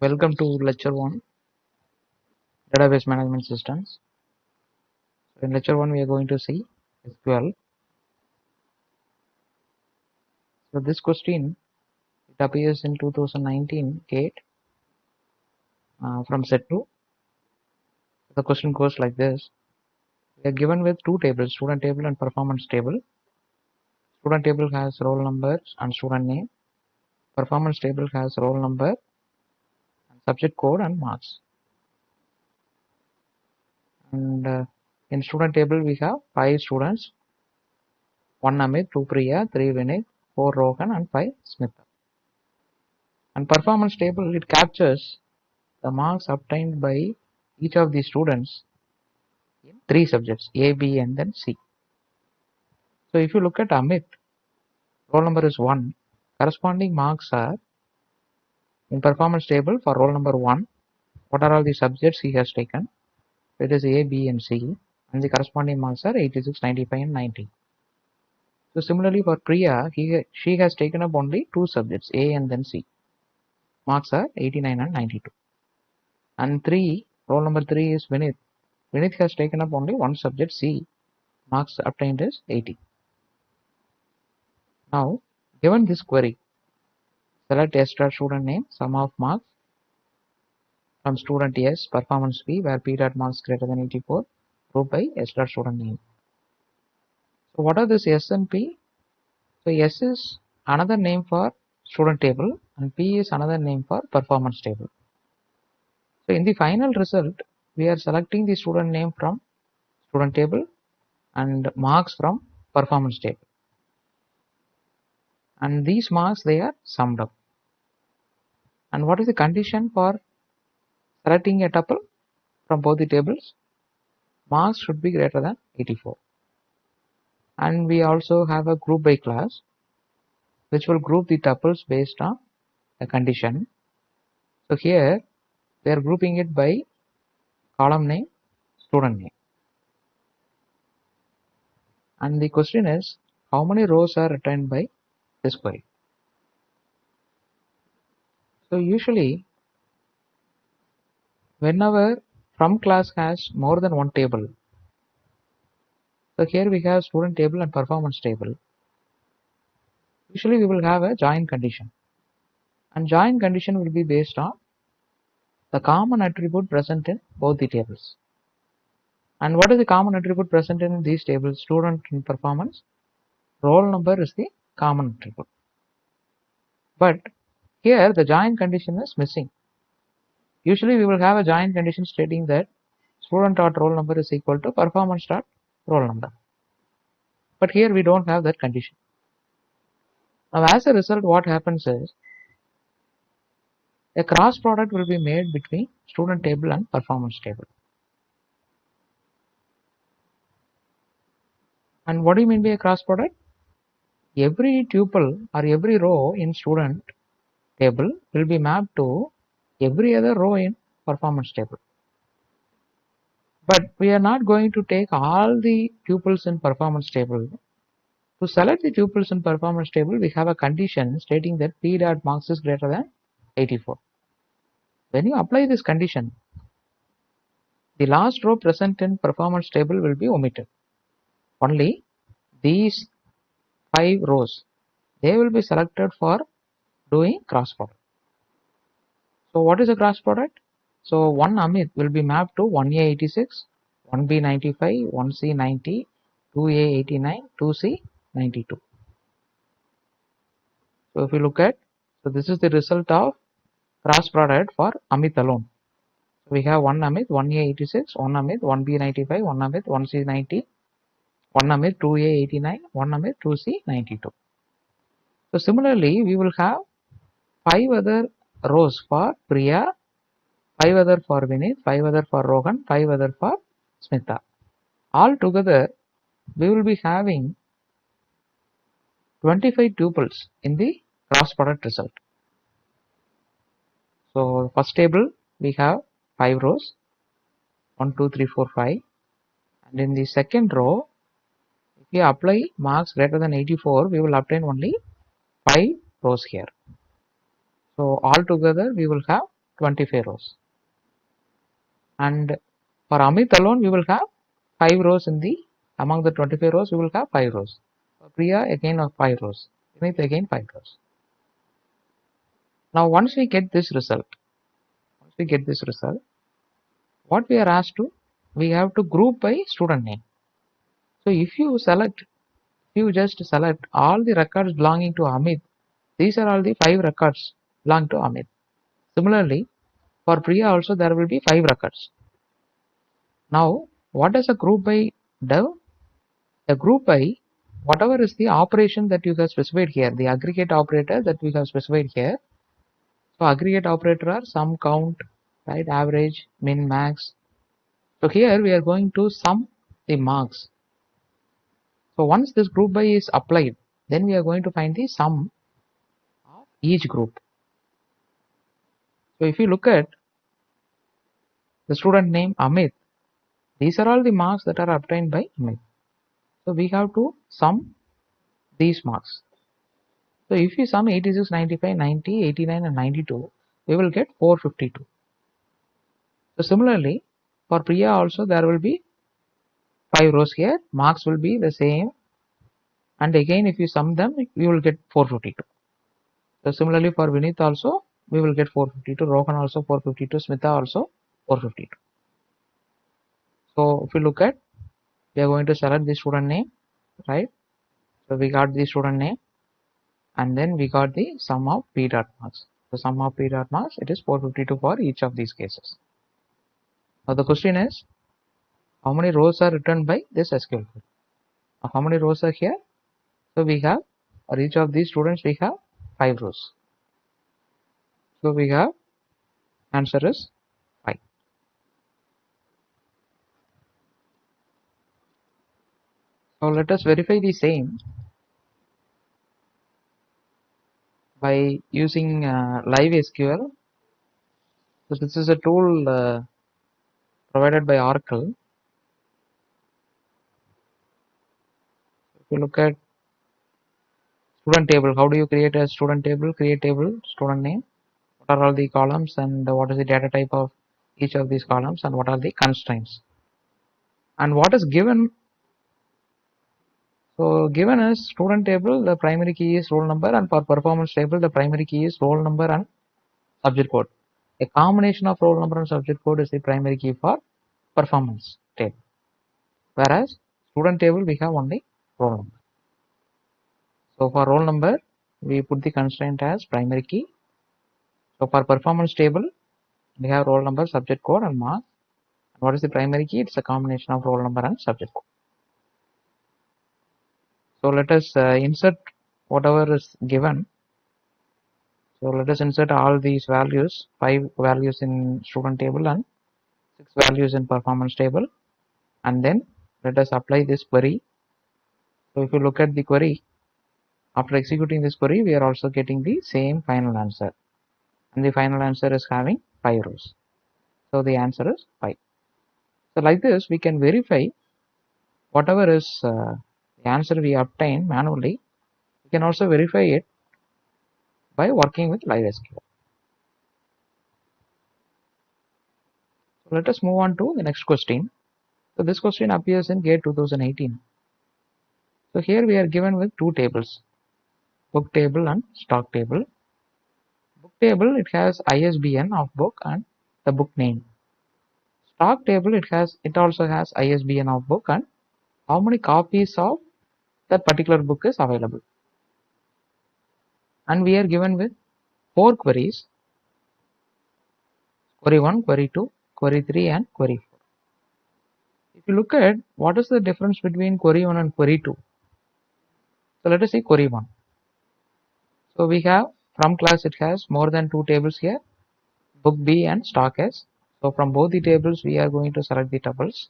Welcome to lecture 1, database management systems. So in lecture 1 we are going to see SQL. So this question, it appears in 2019 GATE from set 2. The question goes like this. We are given with two tables, student table and performance table. Student table has roll numbers and student name. Performance table has roll number, subject code and marks. And in student table we have 5 students, 1 Amit, 2 Priya, 3 Vinay, 4 Rohan and 5 Smita. And performance table, it captures the marks obtained by each of the students in 3 subjects, A, B and then C. So if you look at Amit, roll number is 1, corresponding marks are in performance table for roll number 1, what are all the subjects he has taken? It is A, B and C, and the corresponding marks are 86, 95 and 90. So similarly for Priya, she has taken up only 2 subjects, A and then C. Marks are 89 and 92. And 3, roll number 3 is Vinith. Vinith has taken up only 1 subject, C. Marks obtained is 80. Now, given this query, select S dot student name, sum of marks from student S, performance P, where P dot marks greater than 84, grouped by S dot student name. So what are this S and P? So S is another name for student table and P is another name for performance table. So in the final result, we are selecting the student name from student table and marks from performance table. And these marks, they are summed up. And what is the condition for selecting a tuple from both the tables? Marks should be greater than 84. And we also have a group by class which will group the tuples based on a condition. So here we are grouping it by column name, student name. And the question is, how many rows are returned by this query? So usually whenever from class has more than one table, so here we have student table and performance table, usually we will have a join condition, and join condition will be based on the common attribute present in both the tables. And what is the common attribute present in these tables? Student and performance, roll number is the common attribute, but here the join condition is missing. Usually we will have a join condition stating that student dot roll number is equal to performance dot roll number, but here we don't have that condition. Now as a result, what happens is a cross product will be made between student table and performance table. And what do you mean by a cross product? Every tuple or every row in student table will be mapped to every other row in performance table. But we are not going to take all the tuples in performance table. To select the tuples in performance table, we have a condition stating that P dot marks is greater than 84. When you apply this condition, the last row present in performance table will be omitted. Only these 5 rows, they will be selected for doing cross product. So what is a cross product? So 1 Amit will be mapped to 1A 86, 1B 95, 1C 90, 2A 89, 2C 92. So if you look at, so this is the result of cross product for Amit alone. So we have 1 Amit, 1A 86, 1 Amit, 1B 95, 1 Amit, 1C 90, 1 Amit, 2A 89, 1 Amit, 2C 92. So similarly, we will have 5 other rows for Priya, 5 other for Vinith, 5 other for Rohan, 5 other for Smita. All together, we will be having 25 tuples in the cross product result. So first table we have 5 rows, 1, 2, 3, 4, 5, and in the second row, if we apply marks greater than 84, we will obtain only 5 rows here. So all together we will have 25 rows. And for Amit alone, we will have 5 rows among the 25 rows, we will have 5 rows. For Priya, again 5 rows. Vinith, again 5 rows. Now, once we get this result, what we are asked to, we have to group by student name. So if you just select all the records belonging to Amit, these are all the 5 records belong to Amit. Similarly, for Priya also there will be 5 records. Now, what does a group by do? A group by, whatever is the operation that you have specified here, the aggregate operator that we have specified here. So aggregate operator are sum, count, right, average, min, max. So here we are going to sum the marks. So once this group by is applied, then we are going to find the sum of each group. So if you look at the student name Amit, these are all the marks that are obtained by Amit. So we have to sum these marks. So if we sum 86, 95, 90, 89 and 92, we will get 452. So similarly, for Priya also there will be 5 rows here, marks will be the same, and again if you sum them, you will get 452. So similarly for Vinith also, we will get 452, Rohan also 452, Smita also 452. So if you look at, we are going to select the student name, right? So we got the student name, and then we got the sum of P dot marks. The sum of P dot marks, it is 452 for each of these cases. Now the question is, how many rows are written by this SQL query? How many rows are here? So we have, for each of these students, we have 5 rows. So we have, answer is 5. So let us verify the same by using Live SQL. So this is a tool provided by Oracle. If you look at student table, how do you create a student table? Create table, student name, what are all the columns and what is the data type of each of these columns and what are the constraints. And what is given? So given as student table, the primary key is roll number, and for performance table, the primary key is roll number and subject code. A combination of roll number and subject code is the primary key for performance table. Whereas student table, we have only roll number. So for roll number, we put the constraint as primary key. So for performance table, we have roll number, subject code and mark. And what is the primary key? It's a combination of roll number and subject code. So let us insert whatever is given. So let us insert all these values, 5 values in student table and 6 values in performance table, and then let us apply this query. So if you look at the query, after executing this query, we are also getting the same final answer, and the final answer is having 5 rows. So the answer is 5. So like this, we can verify whatever is the answer we obtain manually. We can also verify it by working with Live SQL. So let us move on to the next question. So this question appears in GATE 2018. So here we are given with 2 tables, book table and stock table. Book table, it has ISBN of book and the book name. Stock table, it also has ISBN of book and how many copies of that particular book is available. And we are given with 4 queries: query 1, query 2, query 3 and query 4. If you look at what is the difference between query 1 and query 2. So let us see query 1. So we have from class, it has more than 2 tables here, book B and stock S. So from both the tables, we are going to select the tuples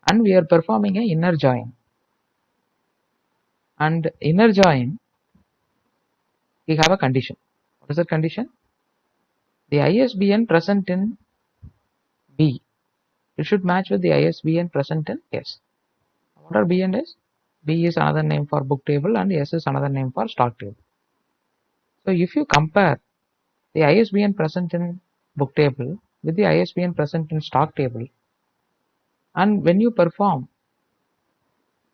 and we are performing a inner join. And inner join, we have a condition. What is the condition? The ISBN present in B, it should match with the ISBN present in S. What are B and S? B is another name for book table and S is another name for stock table. So if you compare the ISBN present in book table with the ISBN present in stock table, and when you perform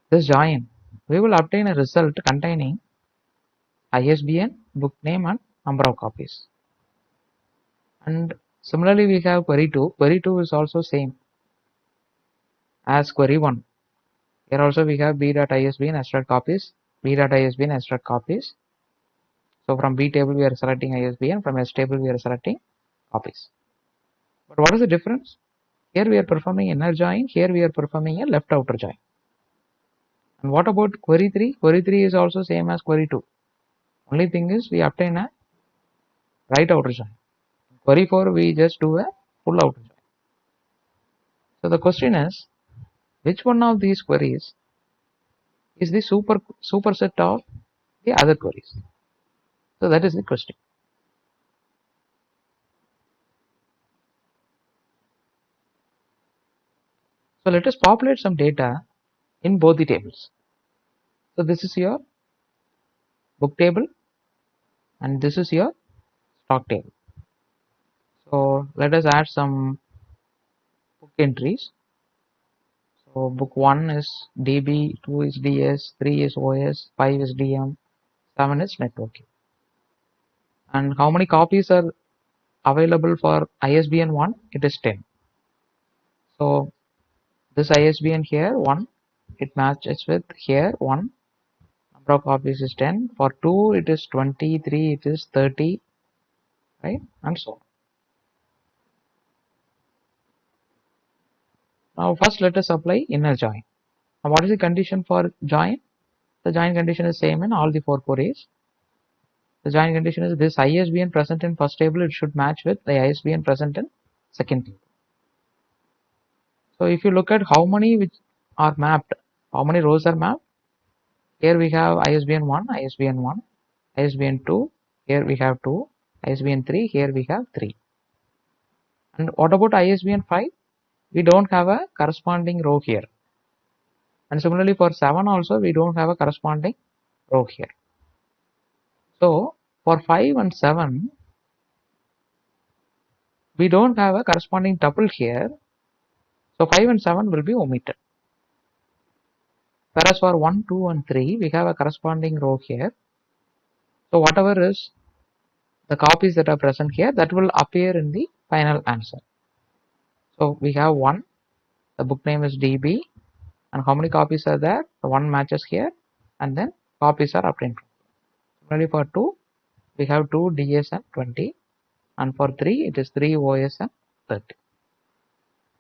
this join, we will obtain a result containing ISBN, book name and number of copies. And similarly we have query 2. Query 2 is also same as query 1. Here also we have b.isbn abstract copies, b.isbn abstract copies. So from B table we are selecting ISBN, from S table we are selecting copies. But what is the difference? Here we are performing inner join, here we are performing a left outer join. And what about query 3? Query 3 is also same as query 2. Only thing is we obtain a right outer join. Query 4 we just do a full outer join. So the question is, which one of these queries is the superset of the other queries? So that is the question. So let us populate some data in both the tables. So this is your book table and this is your stock table. So let us add some book entries. So book 1 is DB, 2 is DS, 3 is OS, 5 is DM, 7 is networking. And how many copies are available for ISBN 1? It is 10. So this ISBN here 1, it matches with here 1, number of copies is 10. For 2 it is 20, 3 it is 30, right, and so on. Now first let us apply inner join. Now what is the condition for join? The join condition is same in all the 4 queries. The join condition is this ISBN present in first table, it should match with the ISBN present in second table. So if you look at how many which are mapped, how many rows are mapped, here we have ISBN 1, ISBN 1, ISBN 2, here we have 2, ISBN 3, here we have 3. And what about ISBN 5? We don't have a corresponding row here. And similarly for 7 also we don't have a corresponding row here. So for 5 and 7 we don't have a corresponding tuple here. So 5 and 7 will be omitted. Whereas for 1, 2 and 3 we have a corresponding row here. So whatever is the copies that are present here, that will appear in the final answer. So we have 1, the book name is DB, and how many copies are there? The 1 matches here, and then copies are obtained. Similarly for 2 we have 2 DS and 20, and for 3 it is 3 OS and 30.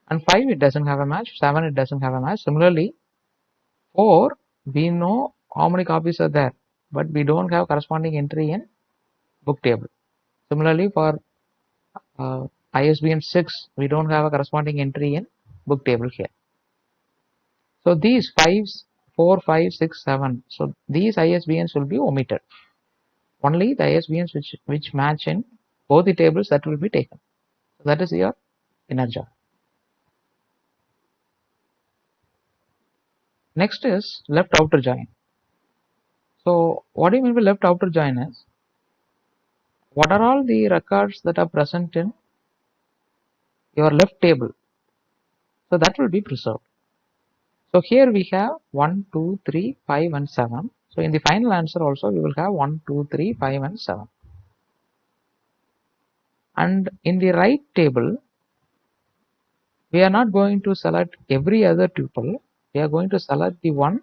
And 5 it doesn't have a match, 7 it doesn't have a match. Similarly 4 we know how many copies are there, but we don't have corresponding entry in book table. Similarly for ISBN 6 we don't have a corresponding entry in book table here. So these 5s, 4, 5, 6, 7, so these ISBNs will be omitted. Only the ISBNs which match in both the tables, that will be taken. So that is your inner join. Next is left outer join. So what do you mean by left outer join is, what are all the records that are present in your left table? So that will be preserved. So here we have 1, 2, 3, 5 and 7. So in the final answer also we will have 1, 2, 3, 5 and 7. And in the right table we are not going to select every other tuple, we are going to select the one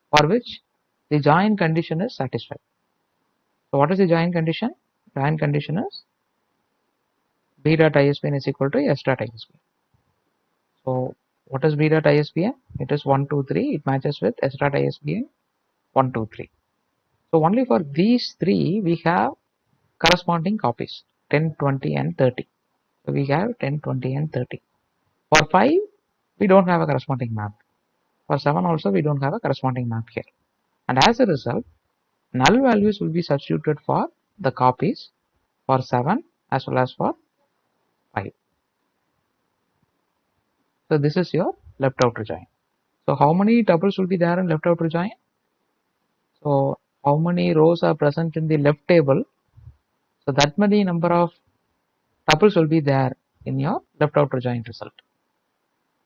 for which the join condition is satisfied. So what is the join condition? Join condition is b.isbn is equal to s.isbn. So what is b.isbn? It is 1, 2, 3. It matches with s.isbn 1, 2, 3. So only for these 3 we have corresponding copies 10, 20 and 30. So we have 10, 20 and 30. For 5 we don't have a corresponding map. For 7 also we don't have a corresponding map here. And as a result, null values will be substituted for the copies for 7 as well as for 5. So this is your left outer join. So how many tuples will be there in left outer join? So how many rows are present in the left table? So that many number of tuples will be there in your left outer join result.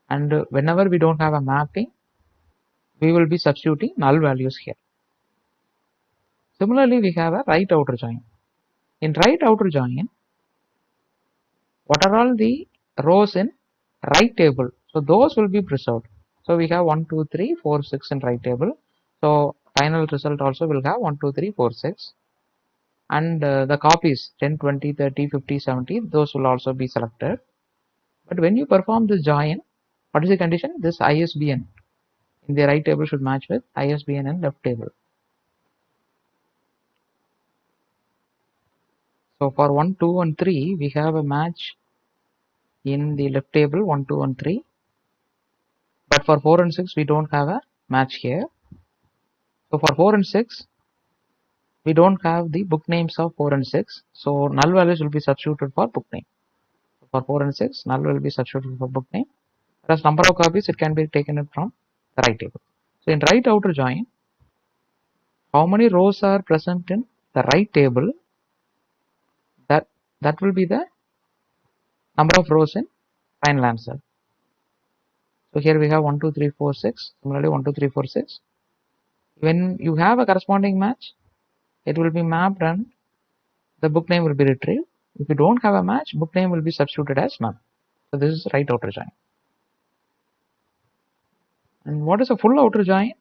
And whenever we don't have a mapping, we will be substituting null values here. Similarly, we have a right outer join. In right outer join, what are all the rows in right table? So those will be preserved. So we have 1, 2, 3, 4, 6 in right table. So final result also will have 1, 2, 3, 4, 6. And the copies 10, 20, 30, 50, 70, those will also be selected. But when you perform this join, what is the condition? This ISBN in the right table should match with ISBN in left table. So for 1, 2 and 3, we have a match in the left table 1, 2 and 3. But for 4 and 6, we don't have a match here. So for 4 and 6, we don't have the book names of 4 and 6. So null values will be substituted for book name. So for 4 and 6, null will be substituted for book name. Whereas number of copies, it can be taken from the right table. So in right outer join, how many rows are present in the right table? That will be the number of rows in final answer. So here we have 1, 2, 3, 4, 6. Similarly, 1, 2, 3, 4, 6. When you have a corresponding match, it will be mapped and the book name will be retrieved. If you don't have a match, book name will be substituted as none. So this is right outer join. And what is a full outer join?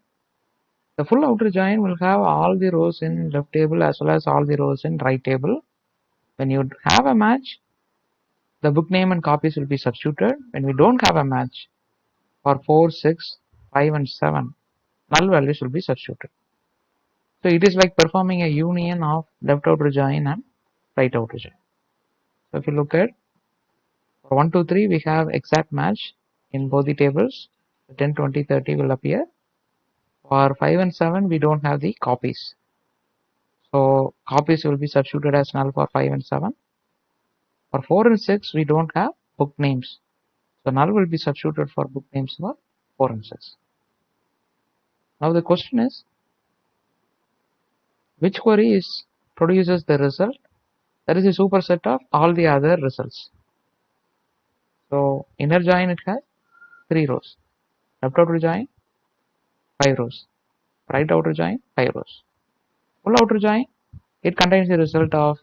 The full outer join will have all the rows in left table as well as all the rows in right table. When you have a match, the book name and copies will be substituted. When we don't have a match, for 4, 6, 5 and 7, null values will be substituted. So it is like performing a union of left outer join and right outer join. So if you look at for 1, 2, 3, we have exact match in both the tables. 10, 20, 30 will appear. For 5 and 7, we don't have the copies. So copies will be substituted as null for 5 and 7. For 4 and 6, we don't have book names. So null will be substituted for book names for 4 and 6. Now the question is, which query produces the result that is a superset of all the other results? So inner join, it has 3 rows. Left outer join, 5 rows. Right outer join, 5 rows. Full outer join, it contains the result of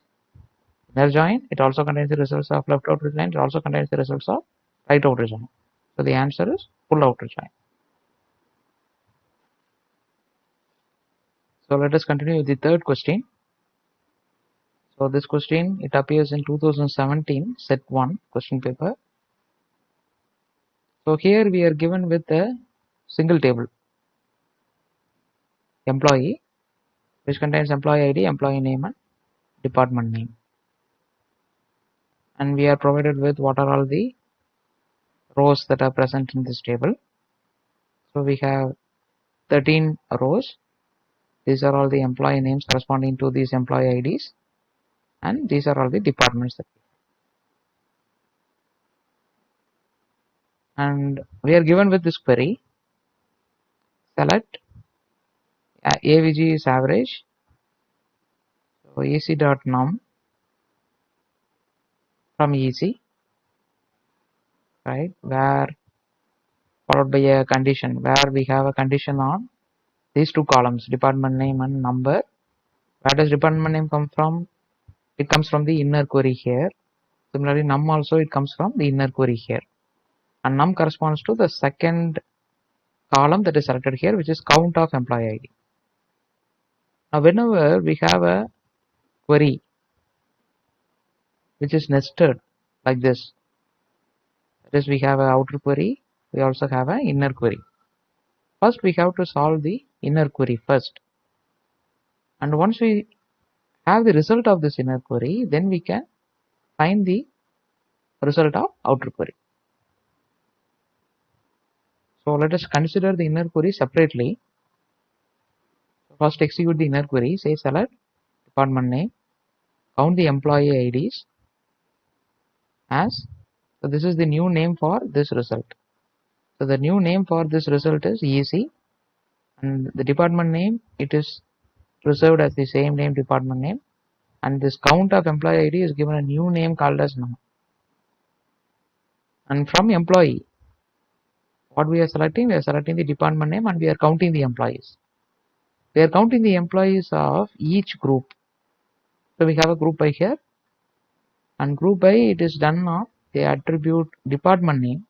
inner join, it also contains the results of left outer join, it also contains the results of right outer join. So the answer is full outer join. So let us continue with the third question. So this question, it appears in 2017 set 1 question paper. So here we are given with a single table, employee, which contains employee ID, employee name and department name. And we are provided with what are all the rows that are present in this table. So we have 13 rows. These are all the employee names corresponding to these employee IDs, and these are all the departments. And we are given with this query, select AVG is average, so EC.num from EC, right, where followed by a condition, where we have a condition on these two columns, department name and number. Where does department name come from? It comes from the inner query here. Similarly, num also, it comes from the inner query here. And num corresponds to the second column that is selected here, which is count of employee ID. Now whenever we have a query which is nested like this, that is, we have an outer query, we also have an inner query. First we have to solve the inner query first, and once we have the result of this inner query, then we can find the result of outer query. So let us consider the inner query separately. First execute the inner query, say select department name, count the employee IDs as, so this is the new name for this result. So the new name for this result is EC, and the department name, it is preserved as the same name, department name. and this count of employee ID is given a new name called as num. And from employee, what we are selecting? We are selecting the department name and we are counting the employees. We are counting the employees of each group. So we have a group by here, and group by it is done on the attribute department name.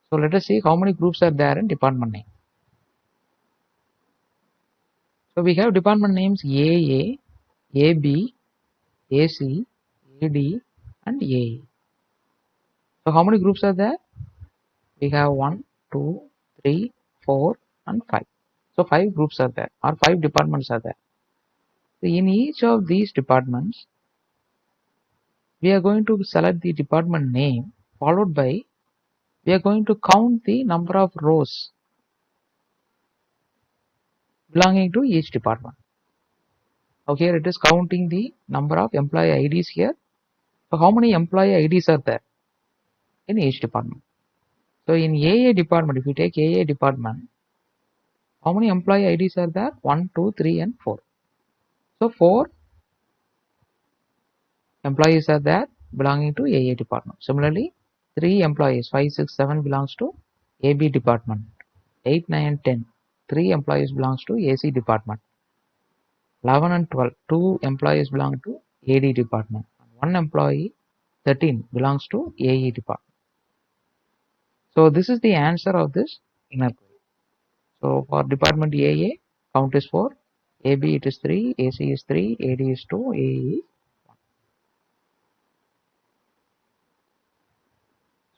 So let us see how many groups are there in department name. So we have department names AA, AB, AC, AD and AA. So how many groups are there? We have 1, 2, 3, 4 and 5. So 5 groups are there, or 5 departments are there. So in each of these departments, we are going to select the department name, followed by we are going to count the number of rows belonging to each department. Now here it is counting the number of employee IDs here. So how many employee IDs are there in each department? So in AA department, if you take AA department, how many employee IDs are there? 1, 2, 3 and 4. So 4 employees are there belonging to AA department. Similarly, 3 employees, 5, 6, 7 belongs to AB department. 8, 9 and 10, 3 employees belongs to AC department. 11 and 12, 2 employees belong to AD department. 1 employee, 13 belongs to AE department. So this is the answer of this inner query. So for department AA, count is 4, AB it is 3, AC is 3, AD is 2, AE is 1.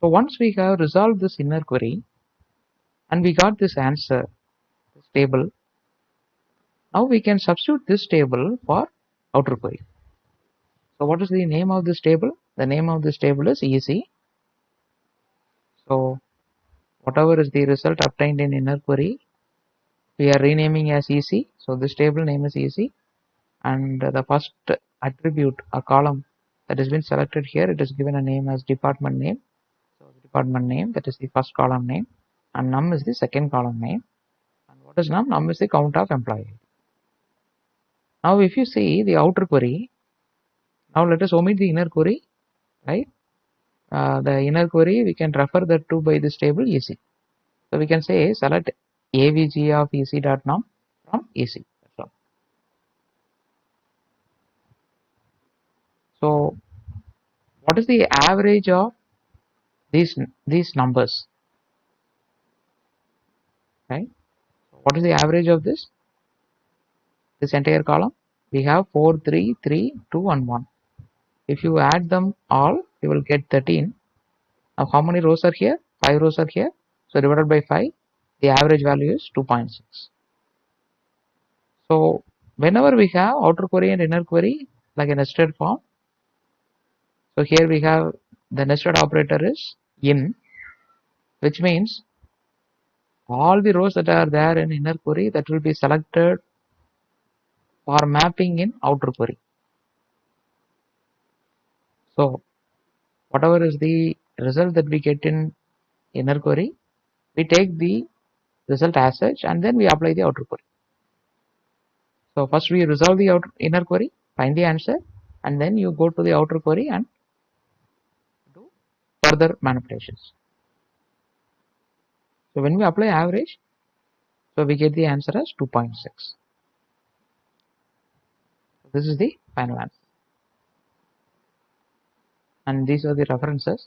So once we have resolved this inner query and we got this answer, this table, now we can substitute this table for outer query. So what is the name of this table? The name of this table is EC. So whatever is the result obtained in inner query, we are renaming as EC. So this table name is EC, and the first attribute or column that has been selected here, it is given a name as department name. So the department name, that is the first column name, and num is the second column name. And what is num? Num is the count of employee. Now if you see the outer query, now let us omit the inner query, right? The inner query we can refer that to by this table EC. So we can say select avg of ec.num from EC. That's all. So what is the average of these numbers, right? What is the average of this entire column? We have 4, 3, 3, 2 and 1. If you add them all, you will get 13. Now how many rows are here? 5 rows are here. So divided by 5, the average value is 2.6. So whenever we have outer query and inner query like a nested form, so here we have the nested operator is in, which means all the rows that are there in inner query, that will be selected for mapping in outer query. So whatever is the result that we get in inner query, we take the result as such and then we apply the outer query. So first we resolve the inner query, find the answer, and then you go to the outer query and do further manipulations. So when we apply average, so we get the answer as 2.6. This is the final answer, and these are the references.